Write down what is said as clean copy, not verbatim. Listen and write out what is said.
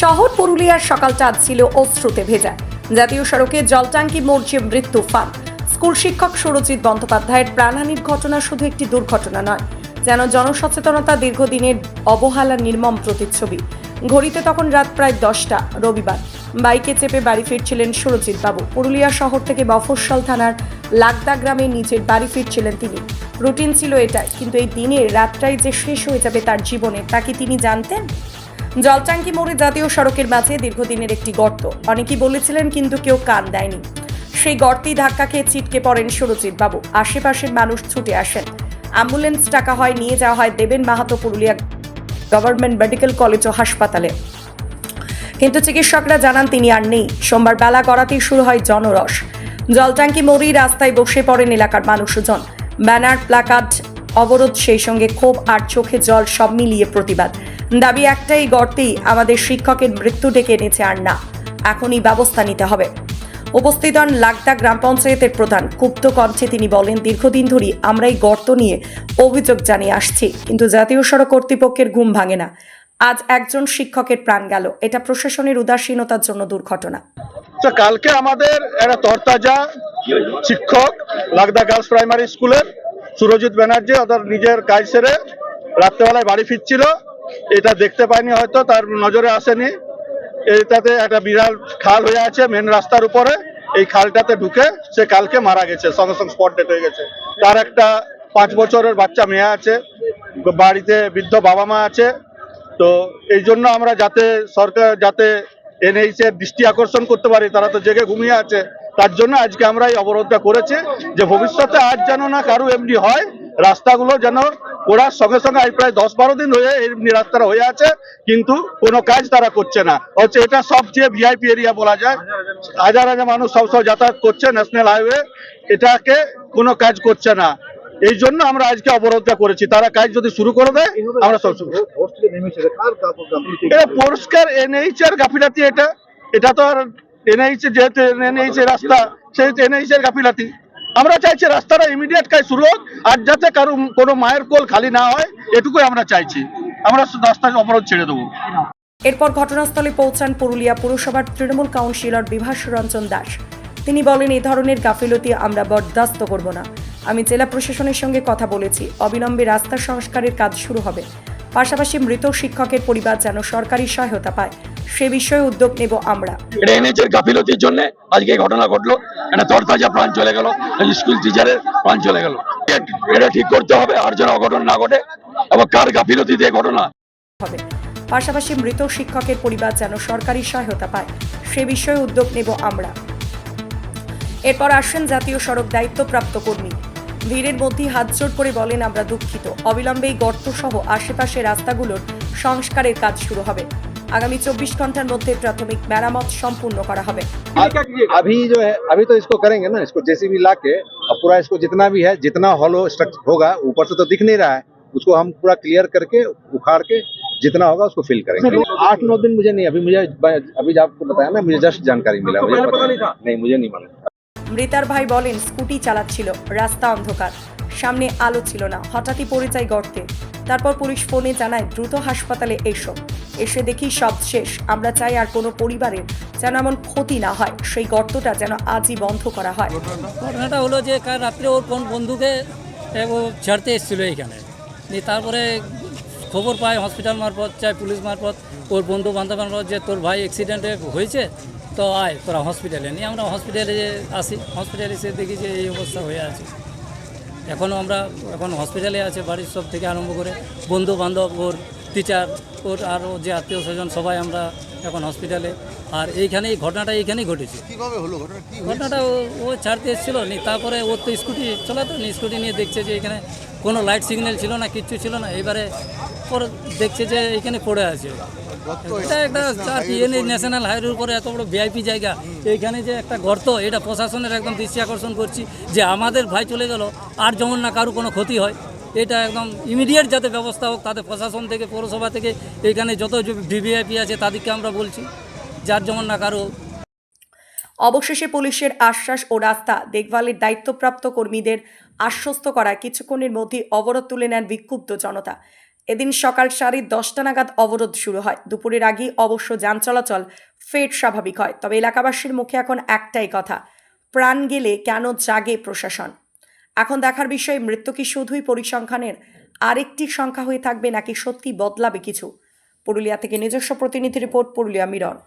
শহর পুরুলিয়ার সকালটা আজ ছিল অশ্রুতে ভেজা। জাতীয় সড়কে জলটাঙ্কি মোর্চে মৃত্যু ফান। স্কুল শিক্ষক সুরজিৎ বন্দ্যোপাধ্যায়ের প্রাণহানির ঘটনা শুধু একটি দুর্ঘটনা নয়, যেন জনসচেতনতা, দীর্ঘদিনের অবহেলার নির্মম প্রতিচ্ছবি। ঘড়িতে তখন রাত প্রায় 10টা, রবিবার। বাইকে চেপে বাড়ি ফিরছিলেন সুরজিৎ বাবু। পুরুলিয়া শহর থেকে মফস্বল থানার লাগদা গ্রামে নিজের বাড়ি ফিরছিলেন তিনি। রুটিন ছিল এটাই, কিন্তু এই দিনের রাতটাই যে শেষ হয়ে যাবে তার জীবনে, তা কি তিনি জানতেন? জলটাঙ্কি মোড়ে জাতীয় সড়কের মাঝে দীর্ঘদিনের একটি গর্ত। অনেকেই বলেছিলেন, কিন্তু কেউ কান দেয়নি। সেই গর্তেই ধাক্কা খেয়ে ছিটকে পড়েন সুরজিৎ বাবু। আশেপাশের মানুষ ছুটে আসেন, অ্যাম্বুলেন্স ডাকা হয়, নিয়ে যাওয়া হয় Deben Mahato Purulia government medical college ও হাসপাতালে। কিন্তু চিকিৎসকরা জানান তিনি আর নেই। সোমবার বেলা গড়াতেই শুরু হয় জনরস। জলটাঙ্কি মোড়েই রাস্তায় বসে পড়েন এলাকার মানুষজন। ব্যানার, প্ল্যাকার্ড, অবরোধ, সেই সঙ্গে ক্ষোভ আর চোখে জল, সব মিলিয়ে প্রতিবাদ। দাবি একটাই, গর্তেই আমাদের শিক্ষকের মৃত্যু ডেকে এনেছে, আর না, এখনই ব্যবস্থা নিতে হবে। উপস্থিত হন লাগদা গ্রাম পঞ্চায়েতের প্রধান। ক্ষুব্ধ কণ্ঠে তিনি বলেন, দীর্ঘদিন ধরেই আমরা এই গর্ত নিয়ে অভিযোগ জানিয়ে আসছি, কিন্তু জাতীয় সড়ক কর্তৃপক্ষের ঘুম ভাঙে না। আজ একজন শিক্ষকের প্রাণ গেল। এটা প্রশাসনের উদাসীনতার জন্য দুর্ঘটনা। তো কালকে আমাদের একটা তরতাজা শিক্ষক লাগদা গার্লস প্রাইমারি স্কুলের সুরজিৎ ব্যানার্জি ওদের নিজের কাজ সেরে রাত্রেবেলায় বাড়ি ফিরছিল। এটা দেখতে পায়নি, হয়তো তার নজরে আসেনি। এটাতে একটা বিরাট খাল হয়ে আছে মেন রাস্তার উপরে। এই খালটাতে ঢুকে সে কালকে মারা গেছে, সঙ্গে সঙ্গে স্পট ডেথ হয়ে গেছে। তার একটা 5 বছরের বাচ্চা মেয়ে আছে, বাড়িতে বৃদ্ধ বাবা মা আছে। তো এই জন্য আমরা যাতে সরকার যাতে এনএইচ এর দৃষ্টি আকর্ষণ করতে পারি, তারা তো জেগে ঘুমিয়ে আছে, তার জন্য আজকে আমরা এই অবরোধটা করেছি, যে ভবিষ্যতে আর যেন না কারো এমনি হয়। রাস্তাগুলো যেন ওরার সঙ্গে সঙ্গে প্রায় 10-12 দিন হয়ে এমনি রাস্তাটা হয়ে আছে, কিন্তু কোনো কাজ তারা করছে না। হচ্ছে এটা সবচেয়ে ভিআইপি এরিয়া বলা যায়, হাজার হাজার মানুষ সবসময় যাতায়াত করছে, ন্যাশনাল হাইওয়ে, এটাকে কোনো কাজ করছে না। এই জন্য আমরা আজকে অবরোধটা করেছি। তারা কাজ যদি শুরু করে দেয় আমরা সব এটা পরিষ্কার এনএইচ এর গাফিলাতি। এটা তো আর এনএইচ, যেহেতু এনএইচ এর রাস্তা, সেই এনএইচ এর গাফিলাতি। আমরা চাইছি রাস্তাটা ইমিডিয়েট কাজ শুরু হোক, আর যাতে কারো কোনো মায়ের কোল খালি না হয়, এটুকুই আমরা চাইছি। আমরা রাস্তায় অবরোধ ছেড়ে দেবো। এরপর ঘটনাস্থলে পৌঁছান পুরুলিয়া পুরসভার তৃণমূল কাউন্সিলর বিভাস রঞ্জন দাস। তিনি বলেন, এই ধরনের গাফিলতি আমরা বরদাস্ত করব না। আমি জেলা প্রশাসনের সঙ্গে কথা বলেছি, অবিলম্বে রাস্তা সংস্কারের কাজ শুরু হবে। পাশাপাশি মৃত শিক্ষকের পরিবার যেন সরকারি সহায়তা পায়, সে বিষয়ে উদ্যোগ নেব আমরা। এনএইচের গাফিলতির জন্য আজকে এই ঘটনা ঘটলো। একটা তরতাজা প্রাণ চলে গেল, স্কুল টিচারের প্রাণ চলে গেল। এটা ঠিক করতে হবে, আর যেন অঘটন না ঘটে। আবার কার গাফিলতিতে ঘটনা হবে। পাশাপাশি মৃত শিক্ষকের পরিবার যেন সরকারি সহায়তা পায়, সে বিষয়ে উদ্যোগ নেব আমরা। এরপর আসেন জাতীয় সড়ক দায়িত্বপ্রাপ্ত কর্মী। ভিড়ের মধ্যেই হাতজোড় করে বলেন, আমরা দুঃখিত, অবিলম্বে এই গর্ত সহ আশেপাশে রাস্তাগুলোর সংস্কারের কাজ শুরু হবে। আগামী 24 ঘন্টার মধ্যে প্রাথমিক মেরামত সম্পূর্ণ করা হবে। अभी जो है, अभी तो इसको करेंगे ना, इसको जेसीबी ला के और पूरा इसको जितना भी है, जितना हॉलो स्ट्रक्चर होगा, ऊपर से तो दिख नहीं रहा है, उसको हम पूरा क्लियर करके उखाड़ के जितना होगा उसको फिल करेंगे। 8-9 दिन मुझे नहीं, अभी आपको बताया ना, मुझे जस्ट जानकारी मिला, मुझे पता नहीं, मुझे नहीं मालूम। মৃতার ভাই বলেন, স্কুটি চালাচ্ছিল, রাস্তা অন্ধকার, সামনে আলো ছিল না, হঠাৎই পড়ে যায় গর্তে। তারপর পুলিশ ফোনে জানায়, দ্রুত হাসপাতালে এসে দেখি সব শেষ। আমরা চাই আর কোনো পরিবারের যেন এমন ক্ষতি না হয়, সেই গর্তটা যেন আজই বন্ধ করা হয়। ঘটনাটা হলো যে কাল রাত্রে ওর কোন বন্ধুকে ও ছাড়তে এসেছিলো এইখানে, তারপরে খবর পায় হসপিটাল মারফত, চাই পুলিশ মারফত, ওর বন্ধু বান্ধব মারফত, যে তোর ভাই অ্যাক্সিডেন্টে হয়েছে, তো আয় তোরা হসপিটালে নিয়ে। আমরা হসপিটালে আসি, হসপিটালে এসে দেখি যে এই অবস্থা হয়ে আছে। এখন হসপিটালে আছে, বাড়ির সব থেকে আরম্ভ করে বন্ধু বান্ধব, ওর টিচার, ওর আর ও যে আত্মীয় স্বজন, সবাই আমরা এখন হসপিটালে। আর এইখানেই ঘটনাটা এইখানেই ঘটেছে। ঘটনাটা ও ছাড়তে এসেছিল, তারপরে ওর তো স্কুটি চালাতো, স্কুটি নিয়ে দেখছে যে এখানে কোনো লাইট সিগন্যাল ছিল না, কিচ্ছু ছিল না। এবারে পরে দেখছে যে এখানে পড়ে আছে। এটা একটা ন্যাশনাল হাইওয়ের উপরে এত বড় ভিআইপি জায়গা, এইখানে যে একটা গর্ত, এটা প্রশাসনের একদম দৃষ্টি আকর্ষণ করছি, যে আমাদের ভাই চলে গেল, আর যেমন না কারো কোনো ক্ষতি হয়, এটা একদম ইমিডিয়েট যাতে ব্যবস্থা হোক। তাদের প্রশাসন থেকে, পৌরসভা থেকে, এখানে যত ভিভিআইপি আছে তাদেরকে আমরা বলছি, যার যেমন না কারো। অবশেষে পুলিশের আশ্বাস ও রাস্তা দেখভালের দায়িত্বপ্রাপ্ত কর্মীদের আশ্বস্ত করায় কিছুক্ষণের মধ্যেই অবরোধ তুলে নেন বিক্ষুব্ধ জনতা। এদিন সকাল 10:30 নাগাদ অবরোধ শুরু হয়। দুপুরের আগেই অবশ্য যান চলাচল ফের স্বাভাবিক হয়। তবে এলাকাবাসীর মুখে এখন একটাই কথা, প্রাণ গেলে কেন জাগে প্রশাসন। এখন দেখার বিষয়, মৃত্যু কি শুধুই পরিসংখ্যানের আরেকটি সংখ্যা হয়ে থাকবে নাকি সত্যি বদলাবে কিছু। পুরুলিয়া থেকে নিজস্ব প্রতিনিধি রিপোর্ট, পুরুলিয়া মিরর।